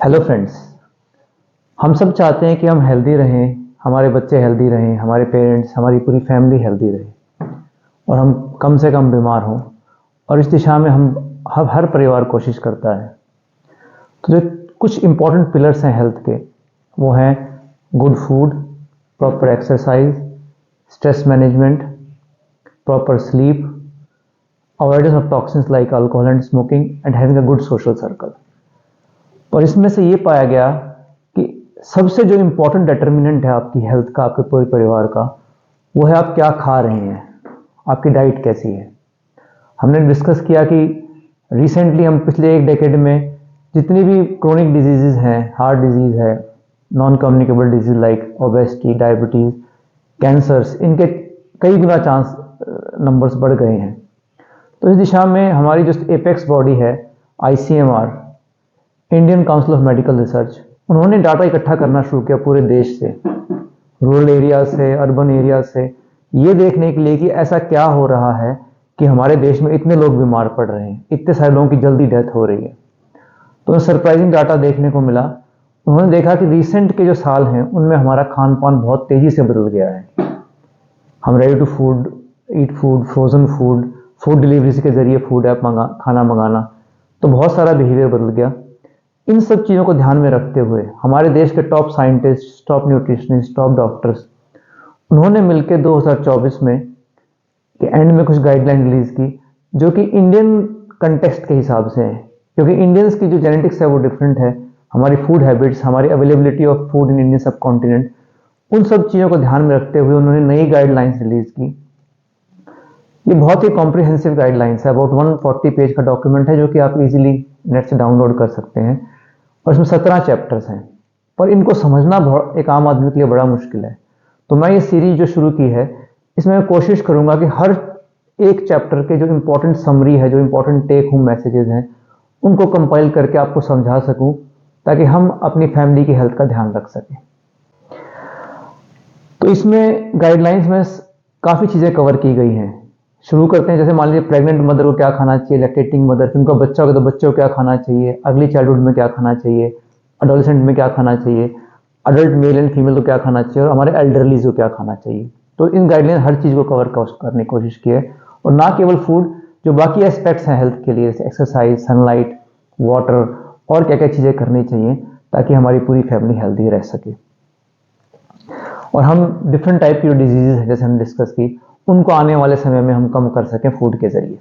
Hello friends. हम सब चाहते हैं कि हम हेल्दी रहें, हमारे बच्चे हेल्दी रहें, हमारे पेरेंट्स, हमारी पूरी फैमिली हेल्दी रहे और हम कम से कम बीमार हों। और इस दिशा में हम हर परिवार कोशिश करता है। तो जो कुछ इम्पोर्टेंट पिलर्स हैं हेल्थ के, वो हैं good food, proper exercise, stress management, proper sleep, avoidance of toxins like alcohol and smoking and having a good social circle. और इसमें से ये पाया गया कि सबसे जो इम्पोर्टेंट डिटर्मिनेंट है आपकी हेल्थ का, आपके पूरे परिवार का, वो है आप क्या खा रहे हैं, आपकी डाइट कैसी है। हमने डिस्कस किया कि रिसेंटली हम पिछले एक डेकेड में जितनी भी क्रोनिक डिजीज़ हैं, हार्ट डिजीज़ है, non communicable disease like obesity, diabetes, cancers, इनके कई गुना चांस नंबर्स बढ़ गए हैं। तो इस दिशा में हमारी जो एपेक्स बॉडी है ICMR, Indian council of medical research, उन्होंने डाटा इकट्ठा करना शुरू किया पूरे देश से, रूरल एरिया से, अर्बन एरिया से, ये देखने के लिए कि ऐसा क्या हो रहा है कि हमारे देश में इतने लोग बीमार पड़ रहे हैं, इतने सारे लोगों की जल्दी डेथ हो रही है। तो सरप्राइजिंग डाटा देखने को मिला। उन्होंने देखा कि रिसेंट के जो साल हैं उनमें हमारा खान पान बहुत तेजी से बदल गया है। हम ready to food, eat food, frozen food, food delivery के जरिए फूड ऐप खाना मंगाना, तो बहुत सारा बिहेवियर बदल गया। इन सब चीज़ों को ध्यान में रखते हुए हमारे देश के top scientist, top nutritionist, top doctors, उन्होंने मिलकर 2024 में के एंड में कुछ गाइडलाइन रिलीज की जो कि इंडियन कंटेक्स्ट के हिसाब से है, क्योंकि इंडियंस की जो जेनेटिक्स है वो डिफरेंट है। हमारी फूड हैबिट्स, हमारी availability of food in Indian सब कॉन्टिनेंट, उन सब चीज़ों को ध्यान में रखते हुए उन्होंने नई गाइडलाइंस रिलीज की। ये बहुत ही कॉम्प्रिहेंसिव गाइडलाइंस है, अबाउट 140 पेज का डॉक्यूमेंट है जो कि आप इजीली नेट से डाउनलोड कर सकते हैं। और इसमें 17 चैप्टर्स हैं, पर इनको समझना एक आम आदमी के लिए बड़ा मुश्किल है। तो मैं ये सीरीज जो शुरू की है, इसमें मैं कोशिश करूंगा कि हर एक चैप्टर के जो इंपॉर्टेंट समरी है, जो इंपॉर्टेंट टेक होम मैसेजेस हैं, उनको कंपाइल करके आपको समझा सकूं, ताकि हम अपनी फैमिली की हेल्थ का ध्यान रख सकें। तो इसमें गाइडलाइंस में काफ़ी चीज़ें कवर की गई हैं। शुरू करते हैं, जैसे मान लीजिए प्रेग्नेंट मदर को क्या खाना चाहिए, लैक्टेटिंग मदर, उनका बच्चा होगा तो बच्चे को क्या खाना चाहिए, अर्ली चाइल्डहुड में क्या खाना चाहिए, अडोलेसेंट में क्या खाना चाहिए, अडल्ट मेल एंड फीमेल को क्या खाना चाहिए, और हमारे एल्डरलीज को क्या खाना चाहिए। तो इन गाइडलाइन हर चीज़ को कवर करने की कोशिश की है, और ना केवल फूड, जो बाकी एस्पेक्ट्स हैं हेल्थ के लिए, जैसे एक्सरसाइज, सनलाइट, वाटर, और क्या क्या चीज़ें करनी चाहिए ताकि हमारी पूरी फैमिली हेल्दी रह सके। और हम डिफरेंट टाइप की जो डिजीज़ है, जैसे हमने डिस्कस की, उनको आने वाले समय में हम कम कर सकें फूड के जरिए।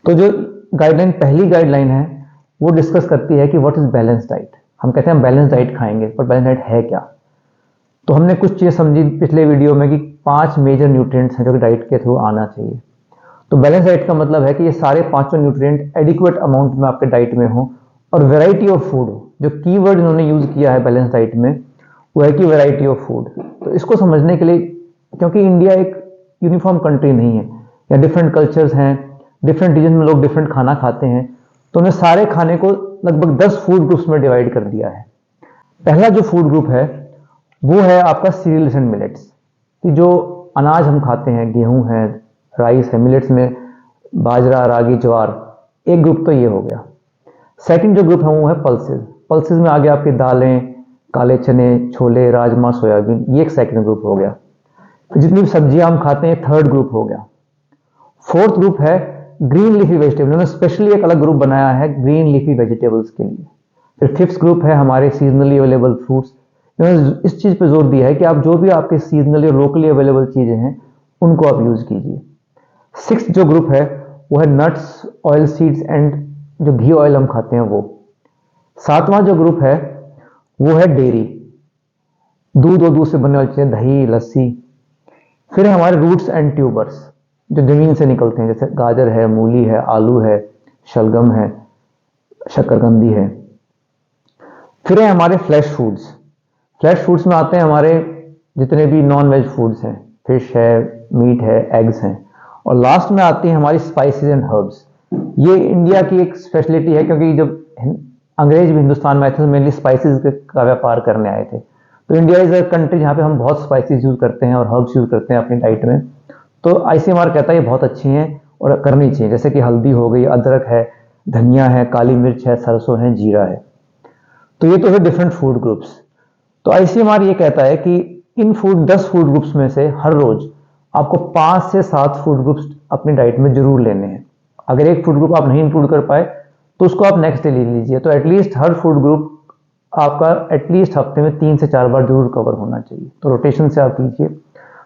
तो जो गाइडलाइन, पहली गाइडलाइन है, वो डिस्कस करती है कि व्हाट इज बैलेंस डाइट। हम कहते हैं हम बैलेंस डाइट खाएंगे, पर बैलेंस डाइट है क्या। तो हमने कुछ चीज़ें समझी पिछले वीडियो में कि 5 मेजर न्यूट्रिएंट्स हैं जो कि डाइट के थ्रू आना चाहिए। तो बैलेंस डाइट का मतलब है कि ये सारे 5 न्यूट्रिएंट एडिक्वेट अमाउंट में आपके डाइट में हो, और वेराइटी ऑफ फूड हो। जो कीवर्ड इन्होंने यूज किया है बैलेंस डाइट में, वो है कि वेराइटी ऑफ फूड। तो इसको समझने के लिए, क्योंकि इंडिया एक यूनिफॉर्म कंट्री नहीं है, या डिफरेंट कल्चर्स हैं, डिफरेंट रीजन में लोग डिफरेंट खाना खाते हैं, तो उन्हें सारे खाने को लगभग 10 फूड ग्रुप्स में डिवाइड कर दिया है। पहला जो फूड ग्रुप है वो है आपका सीरियल्स एंड मिलेट्स, कि जो अनाज हम खाते हैं, गेहूं है, राइस है, मिलेट्स में बाजरा, रागी, ज्वार, एक ग्रुप तो ये हो गया। सेकंड जो ग्रुप है वो है पल्सेस। पल्सेस में आगे आपकी दालें, काले चने, छोले, राजमा, सोयाबीन, ये एक सेकंड ग्रुप हो गया। जितनी भी सब्जियां हम खाते हैं, थर्ड ग्रुप हो गया। फोर्थ ग्रुप है ग्रीन लीफी वेजिटेबल, उन्होंने स्पेशली एक अलग ग्रुप बनाया है ग्रीन लीफी वेजिटेबल्स के लिए। फिर फिफ्थ ग्रुप है हमारे सीजनली अवेलेबल फ्रूट्स। इन्होंने इस चीज पे जोर दिया है कि आप जो भी आपके सीजनली और लोकली अवेलेबल चीजें हैं उनको आप यूज कीजिए। सिक्स्थ जो ग्रुप है वो है नट्स, ऑयल सीड्स एंड जो घी ऑयल हम खाते हैं वो। सातवां जो ग्रुप है वो है डेयरी, दूध और दूध से बनने वाली चीजें, दही, लस्सी। फिर हमारे रूट्स एंड ट्यूबर्स, जो जमीन से निकलते हैं, जैसे गाजर है, मूली है, आलू है, शलगम है, शकरकंदी है। फिर है हमारे फ्लैश फूड्स। फ्लैश फूड्स में आते हैं हमारे जितने भी नॉन वेज फूड्स हैं, फिश है, मीट है, एग्स हैं। और लास्ट में आती हैं हमारी स्पाइसेस एंड हर्ब्स। ये इंडिया की एक स्पेशलिटी है, क्योंकि जब अंग्रेज भी हिंदुस्तान में आए थे, मेनली स्पाइसेस का व्यापार करने आए थे। तो इंडिया इज अ कंट्री जहाँ पे हम बहुत स्पाइसेस यूज करते हैं और हर्ब्स यूज करते हैं अपनी डाइट में। तो ICMR कहता है ये बहुत अच्छी हैं और करनी चाहिए, जैसे कि हल्दी हो गई, अदरक है, धनिया है, काली मिर्च है, सरसों है, जीरा है। तो ये तो है डिफरेंट फूड ग्रुप्स। तो आईसीएमआर ये कहता है कि इन 10 फूड ग्रुप्स में से हर रोज आपको 5 से 7 फूड ग्रुप्स अपनी डाइट में जरूर लेने हैं। अगर एक फूड ग्रुप आप नहीं इंक्लूड कर पाए तो उसको आप नेक्स्ट डे ले लीजिए। तो एटलीस्ट हर फूड ग्रुप आपका एटलीस्ट हफ्ते में 3 से 4 बार जरूर कवर होना चाहिए। तो रोटेशन से आप कीजिए।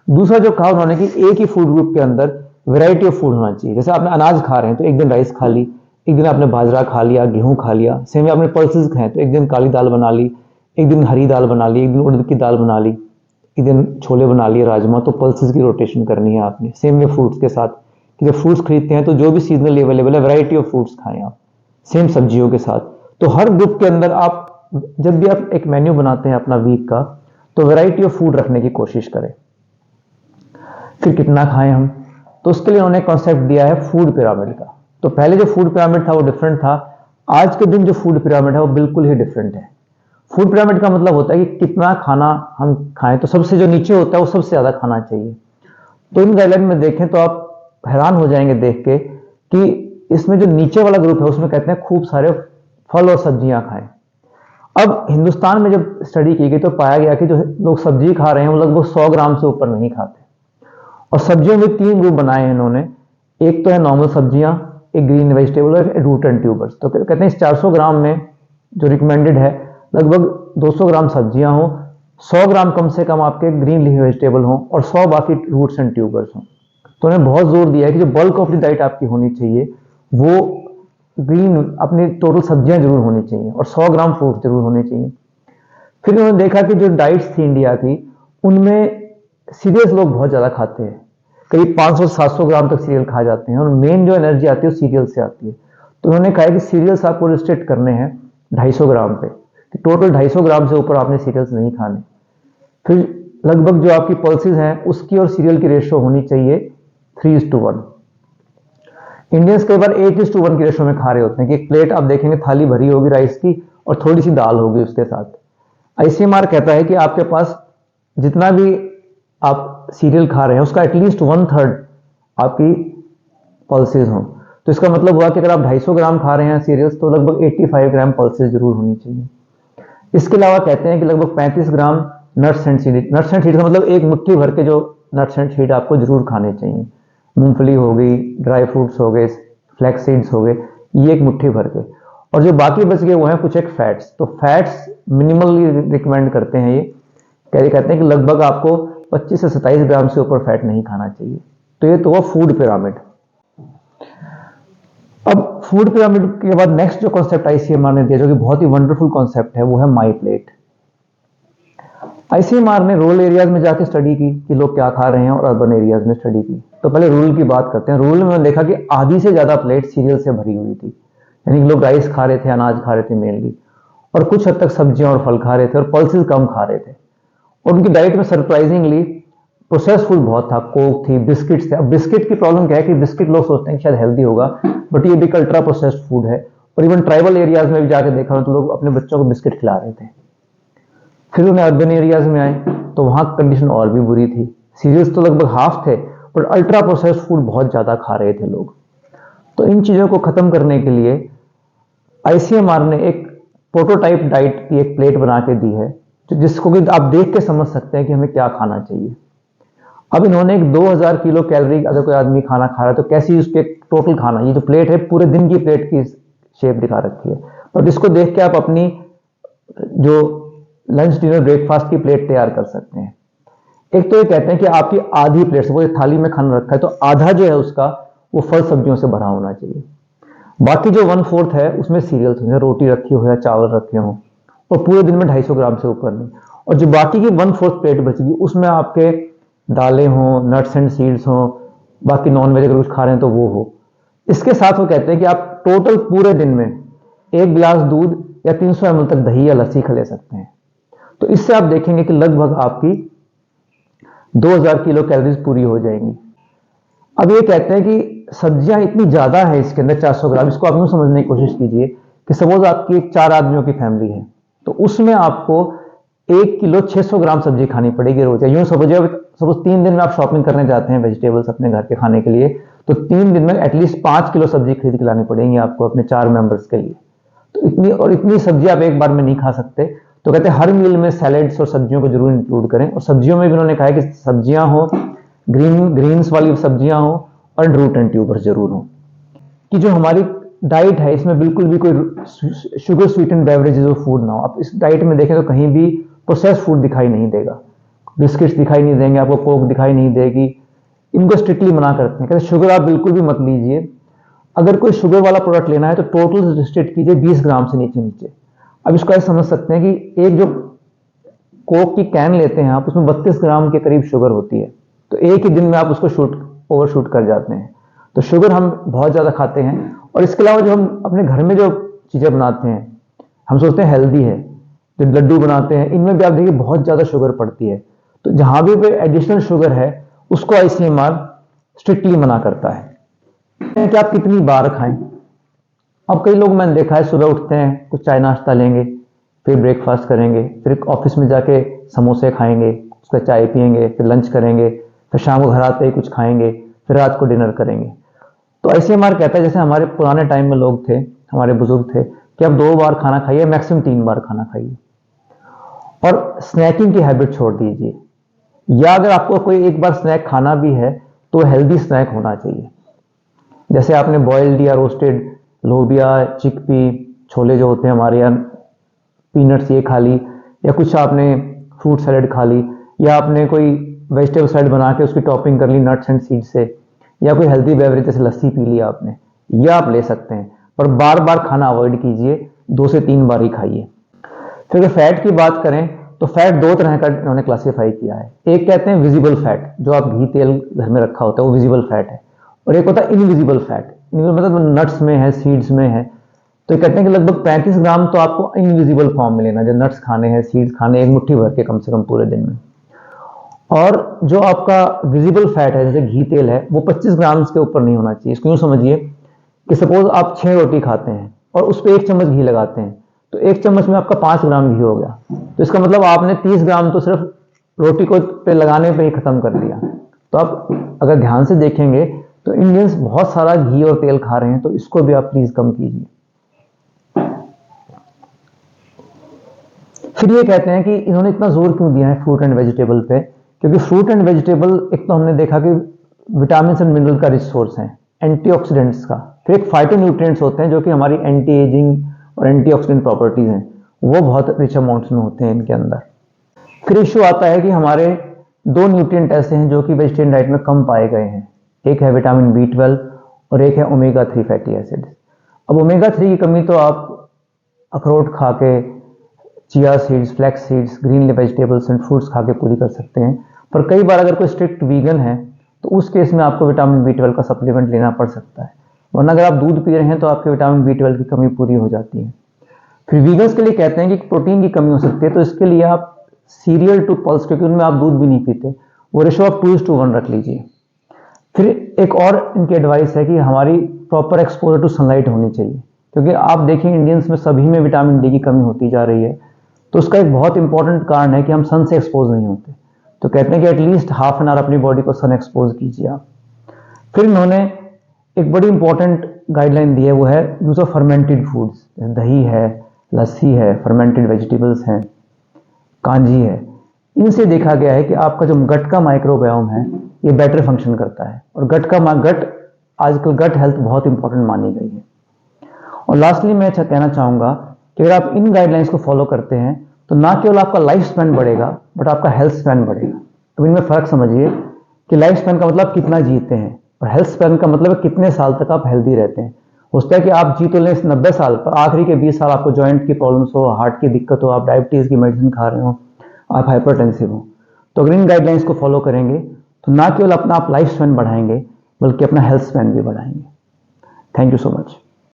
दूसरा जो कहा उन्होंने कि एक ही फूड ग्रुप के अंदर वैरायटी ऑफ फूड होना चाहिए। जैसे आपने अनाज खा रहे हैं तो एक दिन राइस खा ली, एक दिन आपने बाजरा खा लिया, गेहूं खा लिया। सेम आपने पल्सेस खाए तो एक दिन काली दाल बना ली, एक दिन हरी दाल बना ली, एक दिन उड़द की दाल बना ली, एक दिन छोले बना लिए, राजमा। तो पल्सेस की रोटेशन करनी है आपने। सेम में फ्रूट्स के साथ कि जब फ्रूट्स खरीदते हैं तो जो भी सीजनली अवेलेबल है वैरायटी ऑफ फ्रूट्स खाएं आप, सेम सब्जियों के साथ। तो हर ग्रुप के अंदर आप जब भी आप एक मेन्यू बनाते हैं अपना वीक का तो वैरायटी ऑफ फूड रखने की कोशिश करें। फिर कितना खाएं हम, तो उसके लिए उन्होंने कॉन्सेप्ट दिया है फूड पिरामिड का। तो पहले जो फूड पिरामिड था वो डिफरेंट था, आज के दिन जो फूड पिरामिड है वो बिल्कुल ही डिफरेंट है। फूड पिरामिड का मतलब होता है कि कितना खाना हम खाएं, तो सबसे जो नीचे होता है वो सबसे ज्यादा खाना चाहिए। तो इन गाइडलाइन में देखें तो आप हैरान हो जाएंगे देख के कि इसमें जो नीचे वाला ग्रुप है उसमें कहते हैं खूब सारे फल और सब्जियां खाएं। अब हिंदुस्तान में जब स्टडी की गई तो पाया गया कि जो लोग सब्जी खा रहे हैं वो लगभग 100 ग्राम से ऊपर नहीं खाते। और सब्जियों में 3 ग्रुप बनाए हैं इन्होंने। एक तो है नॉर्मल सब्जियां, एक ग्रीन वेजिटेबल और रूट एंड ट्यूबर्स। तो कहते हैं इस 400 ग्राम में जो रिकमेंडेड है लगभग 200 ग्राम सब्जियां हो, 100 ग्राम कम से कम आपके ग्रीन लीफी वेजिटेबल हो और 100 बाकी रूट्स एंड ट्यूबर्स हो। तो उन्हें बहुत जोर दिया है कि जो बल्क ऑफ द डाइट आपकी होनी चाहिए वो ग्रीन अपनी टोटल सब्जियां जरूर होनी चाहिए और 100 ग्राम फ्रूट जरूर होने चाहिए। फिर उन्होंने देखा कि जो डाइट्स थी इंडिया की उनमें सीरियल्स लोग बहुत ज्यादा खाते हैं, करीब 500 से 700 ग्राम तक सीरियल खा जाते हैं और मेन जो एनर्जी आती है वो सीरियल से आती है। तो उन्होंने कहा कि सीरियल्स आपको रिस्ट्रिक्ट करने हैं 250 ग्राम पे, कि टोटल 250 ग्राम से ऊपर आपने सीरियल्स नहीं खाने। फिर लगभग जो आपकी पल्सेस हैं उसकी और सीरियल की रेशियो होनी चाहिए 3:1। इंडियंस कई बार 8:1 की रेशियो में खा रहे होते हैं कि एक प्लेट आप देखेंगे थाली भरी होगी राइस की और थोड़ी सी दाल होगी उसके साथ। आईसीएमआर कहता है कि आपके पास जितना भी आप सीरियल खा रहे हैं उसका एटलीस्ट 1/3 आपकी पल्सेस हो। तो इसका मतलब हुआ कि अगर आप 250 ग्राम खा रहे हैं सीरियल्स तो लगभग 85 ग्राम पल्सेस जरूर होनी चाहिए। इसके अलावा कहते हैं कि लगभग 35 gram nuts and seed. Nuts and seed का मतलब एक मुट्ठी भर के जो नट्स एंड सीड आपको जरूर खाने चाहिए। मूंगफली हो गई, ड्राई फ्रूट्स हो गए, फ्लैक्स सीड्स हो गए, ये एक मुट्ठी भर के। और जो बाकी बच गए वो हैं कुछ एक फैट्स। तो फैट्स मिनिमली रिकमेंड करते हैं ये, कहते हैं कि लगभग आपको 25 से 27 ग्राम से ऊपर फैट नहीं खाना चाहिए। तो ये तो हुआ फूड पिरामिड। अब फूड पिरामिड के बाद नेक्स्ट जो कॉन्सेप्ट आईसीएमआर ने दिया जो कि बहुत ही वंडरफुल कॉन्सेप्ट है वो है माई प्लेट। आईसीएमआर ने रूरल एरियाज में जाके स्टडी की कि लोग क्या खा रहे हैं और अर्बन एरियाज में स्टडी की। तो पहले रूरल की बात करते हैं। रूरल में देखा कि आधी से ज्यादा प्लेट सीरियल से भरी हुई थी, यानी लोग राइस खा रहे थे, अनाज खा रहे थे मेनली, और कुछ हद तक सब्जियां और फल खा रहे थे और पल्सेस कम खा रहे थे। और उनकी डाइट में सरप्राइजिंगली प्रोसेस फूड बहुत था, कोक थी, बिस्किट्स थे। अब बिस्किट की प्रॉब्लम क्या है कि बिस्किट लोग सोचते हैं कि शायद हेल्दी होगा, बट ये भी अल्ट्रा प्रोसेस्ड फूड है। और इवन ट्राइबल एरियाज में भी जाके देखा तो लोग अपने बच्चों को बिस्किट खिला रहे थे। फिर उन्हें अर्बन एरियाज में आए तो वहां कंडीशन और भी बुरी थी। सीरियल्स तो लगभग हाफ थे बट अल्ट्रा प्रोसेस्ड फूड बहुत ज्यादा खा रहे थे लोग। तो इन चीजों को खत्म करने के लिए आईसीएमआर ने एक प्रोटोटाइप डाइट की एक प्लेट बना के दी है जिसको कि आप देख के समझ सकते हैं कि हमें क्या खाना चाहिए। अब इन्होंने एक 2000 किलो कैलोरी अगर कोई आदमी खाना खा रहा है तो कैसी उसके टोटल खाना, ये जो प्लेट है पूरे दिन की प्लेट की शेप दिखा रखी है। बट इसको देख के आप अपनी जो लंच डिनर ब्रेकफास्ट की प्लेट तैयार कर सकते हैं। एक तो ये कहते हैं कि आपकी आधी प्लेट से वो थाली में खाना रखा है तो आधा जो है उसका वो फल सब्जियों से भरा होना चाहिए। बाकी जो 1/4 है उसमें सीरियल्स होंगे, रोटी रखी हो या चावल रखे हो, और पूरे दिन में 250 ग्राम से ऊपर नहीं। और जो बाकी की 1/4 प्लेट बचेगी उसमें आपके दालें हों, नट्स एंड सीड्स हों, बाकी नॉन वेज अगर कुछ खा रहे हैं तो वो हो। इसके साथ वो कहते हैं कि आप टोटल पूरे दिन में 1 गिलास दूध या 300 ml तक दही या लस्सी खा ले सकते हैं। तो इससे आप देखेंगे कि लगभग आपकी 2000 किलो कैलोरीज पूरी हो जाएंगी। अब ये कहते हैं कि सब्जियां इतनी ज्यादा है इसके अंदर 400 ग्राम। इसको आप यूं समझने की कोशिश कीजिए कि सपोज आपकी एक 4 आदमियों की फैमिली है तो उसमें आपको 1 किलो 600 ग्राम सब्जी खानी पड़ेगी रोज। यूं समझिए सपोज 3 दिन में आप शॉपिंग करने जाते हैं वेजिटेबल्स अपने घर के खाने के लिए तो 3 दिन में एटलीस्ट 5 किलो सब्जी खरीद के लानी पड़ेगी आपको अपने 4 मेंबर्स के लिए। तो तो इतनी सब्जी आप एक बार में नहीं खा सकते। तो कहते हैं हर मील में सैलेड्स और सब्जियों को जरूर इंक्लूड करें, और सब्जियों में भी उन्होंने कहा है कि सब्जियां हो, ग्रीन्स वाली सब्जियां हो, और रूट एंड ट्यूबर्स जरूर हो। कि जो हमारी डाइट है इसमें बिल्कुल भी कोई शुगर स्वीटेंड बेवरेजेस और फूड ना हो। आप इस डाइट में देखें तो कहीं भी प्रोसेस्ड फूड दिखाई नहीं देगा, बिस्किट्स दिखाई नहीं देंगे, आपको कोक दिखाई नहीं देगी। इनको स्ट्रिक्टली मना करते हैं, कहते हैं शुगर आप बिल्कुल भी मत लीजिए। अगर कोई शुगर वाला प्रोडक्ट लेना है तो टोटल रिस्ट्रिक्ट कीजिए 20 ग्राम से नीचे नीचे। अब इसको ऐसे समझ सकते हैं कि एक जो कोक की कैन लेते हैं आप, उसमें 32 ग्राम के करीब शुगर होती है, तो एक ही दिन में आप उसको ओवर शूट कर जाते हैं। तो शुगर हम बहुत ज़्यादा खाते हैं। और इसके अलावा जो हम अपने घर में जो चीज़ें बनाते हैं, हम सोचते हैं हेल्दी है, जो लड्डू बनाते हैं इनमें भी आप देखिए बहुत ज़्यादा शुगर पड़ती है। तो जहाँ भी एडिशनल शुगर है उसको ICMR स्ट्रिक्टली मना करता है कि आप कितनी बार खाएं। अब कई लोग मैंने देखा है सुबह उठते हैं, कुछ चाय नाश्ता लेंगे, फिर ब्रेकफास्ट करेंगे, फिर ऑफिस में जाके समोसे खाएंगे, उसका चाय पियेंगे, फिर लंच करेंगे, फिर शाम को घर आते ही कुछ खाएंगे, फिर रात को डिनर करेंगे। तो ICMR कहता है जैसे हमारे पुराने टाइम में लोग थे, हमारे बुजुर्ग थे, कि आप 2 बार खाना खाइए, मैक्सिमम 3 बार खाना खाइए, और स्नैकिंग की हैबिट छोड़ दीजिए। या अगर आपको कोई एक बार स्नैक खाना भी है तो हेल्दी स्नैक होना चाहिए। जैसे आपने बॉइल्ड या रोस्टेड लोबिया, चिकपी, छोले जो होते हैं हमारे यहाँ, पीनट्स ये खा ली, या कुछ आपने फ्रूट सैलेड खा ली, या आपने कोई वेजिटेबल सैलेड बना के उसकी टॉपिंग कर ली नट्स एंड सीड से, या कोई हेल्दी बेवरेज जैसे लस्सी पी लिया आपने, यह आप ले सकते हैं। पर बार बार खाना अवॉइड कीजिए, 2 से 3 बार ही खाइए। फिर अगर फैट की बात करें तो फैट 2 तरह का इन्होंने क्लासीफाई किया है। एक कहते हैं विजिबल फैट, जो आप घी तेल घर में रखा होता है वो विजिबल फैट है, और एक होता है इनविजिबल फैट, मतलब नट्स में है, सीड्स में है। तो ये कहते हैं कि लगभग 35 ग्राम तो आपको इनविजिबल फॉर्म में लेना, जो नट्स खाने हैं, सीड्स खाने, एक मुट्ठी भर के कम से कम पूरे दिन में। और जो आपका विजिबल फैट है जैसे घी तेल है, वो 25 ग्राम के ऊपर नहीं होना चाहिए। इसको यूं समझिए कि सपोज आप 6 रोटी खाते हैं और उस पर 1 चम्मच घी लगाते हैं, तो 1 चम्मच में आपका 5 ग्राम घी हो गया। तो इसका मतलब आपने 30 ग्राम तो सिर्फ रोटी को पे लगाने पे ही खत्म कर दिया। तो आप अगर ध्यान से देखेंगे तो इंडियंस बहुत सारा घी और तेल खा रहे हैं, तो इसको भी आप प्लीज कम कीजिए। फिर ये कहते हैं कि इन्होंने इतना जोर क्यों दिया है फ्रूट एंड वेजिटेबल पे, क्योंकि फ्रूट एंड वेजिटेबल एक तो हमने देखा कि विटामिन एंड मिनरल का रिच सोर्स है, एंटीऑक्सीडेंट्स का। फिर एक फाइटोन्यूट्रिएंट्स होते हैं जो कि हमारी एंटी एजिंग और एंटीऑक्सीडेंट प्रॉपर्टीज हैं, वो बहुत रिच अमाउंट्स में होते हैं इनके अंदर। फिर इशू आता है कि हमारे 2 न्यूट्रिएंट ऐसे हैं जो कि वेजिटेरियन डाइट में कम पाए गए हैं, एक है विटामिन B12 और एक है ओमेगा 3 फैटी एसिड्स। अब ओमेगा 3 की कमी तो आप अखरोट खा के, chia seeds, flax seeds, green vegetables and fruits खा के पूरी कर सकते हैं। पर कई बार अगर कोई स्ट्रिक्ट वीगन है तो उस केस में आपको विटामिन B12 का सप्लीमेंट लेना पड़ सकता है, वरना अगर आप दूध पी रहे हैं तो आपके विटामिन B12 की कमी पूरी हो जाती है। फिर वीगन्स के लिए कहते हैं कि प्रोटीन की कमी हो सकती है, तो इसके लिए आप सीरियल टू पल्स, क्योंकि उनमें आप दूध भी नहीं पीते, वो रेशो आप 2:1 रख लीजिए। फिर एक और इनकी एडवाइस है कि हमारी प्रॉपर एक्सपोजर टू सनलाइट होनी चाहिए, क्योंकि आप देखिए इंडियंस में सभी में विटामिन डी की कमी होती जा रही है। तो उसका एक बहुत इंपॉर्टेंट कारण है कि हम सन से एक्सपोज नहीं होते। तो कहते हैं कि एटलीस्ट हाफ एन आवर अपनी बॉडी को सन एक्सपोज कीजिए आप। फिर इन्होंने एक बड़ी इंपॉर्टेंट गाइडलाइन दी है, वो है यूज ऑफ फर्मेंटेड फूड्स, दही है, लस्सी है, फर्मेंटेड वेजिटेबल्स हैं, कांजी है। इनसे देखा गया है कि आपका जो गट का माइक्रोबायोम है ये बेटर फंक्शन करता है, और गट आजकल गट हेल्थ बहुत इंपॉर्टेंट मानी गई है। और लास्टली मैं कहना चाहूंगा कि अगर आप इन गाइडलाइंस को फॉलो करते हैं तो ना केवल आपका लाइफ स्पैन बढ़ेगा बट आपका हेल्थ स्पैन बढ़ेगा। अब इनमें फर्क समझिए कि लाइफ स्पैन का मतलब कितना जीते हैं, और हेल्थ स्पैन का मतलब कितने साल तक आप हेल्दी रहते हैं। हो सकता है कि आप जी तो लें 90 साल, पर आखिरी के 20 साल आपको जॉइंट की प्रॉब्लम्स हो, हार्ट की दिक्कत हो, आप डायबिटीज की मेडिसिन खा रहे हो, आप हाइपरटेंसिव हो। तो अगर इन गाइडलाइंस को फॉलो करेंगे तो ना केवल अपना आप लाइफ स्पैन बढ़ाएंगे बल्कि अपना हेल्थ स्पैन भी बढ़ाएंगे। Thank you so much.